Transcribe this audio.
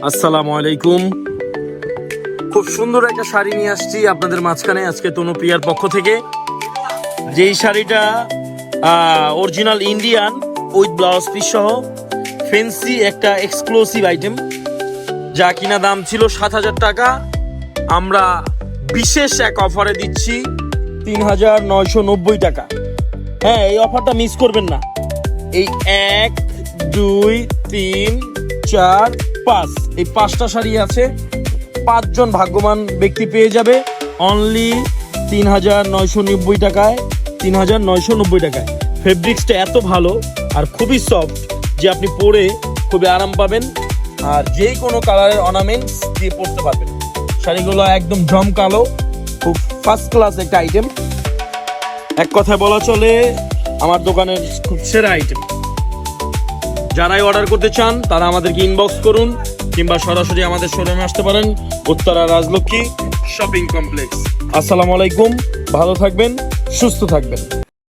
আসসালামু আলাইকুম। খুব সুন্দর একটা শাড়ি নিয়ে আসছি আপনাদের মাঝখানে আজকে তনুপ্রিয়ার পক্ষ থেকে। যেই শাড়িটা original Indian with blouse piece সহ ফ্যান্সি একটা এক্সক্লুসিভ আইটেম, যা কিনা দাম ছিল 7,000 টাকা। আমরা বিশেষ এক অফারে দিচ্ছি 3,990 টাকা। হ্যাঁ, এই অফারটা মিস করবেন না। এই 1 2 3 4 5 এই 5টা শাড়ি আছে, 5 জন ভাগ্যবান ব্যক্তি পেয়ে যাবে অনলি 3,990 টাকায়। 3,990 টাকায় ফেব্রিক্সটা এত ভালো আর খুবই সফট যে আপনি পরে খুবই আরাম পাবেন, আর যেই কোনো কালারের অর্নামেন্টস দিয়ে পরতে পারবেন। শাড়িগুলো একদম জমকালো, খুব ফার্স্ট ক্লাস একটা আইটেম। এক কথায় বলা চলে আমার দোকানের খুব সেরা আইটেম। যারাই অর্ডার করতে চান তারা আমাদেরকে ইনবক্স করুন কিংবা সরাসরি আমাদের শোরুমে আসতে পারেন, উত্তরা রাজলক্ষ্মী শপিং কমপ্লেক্স। আসসালামু আলাইকুম, ভালো থাকবেন, সুস্থ থাকবেন।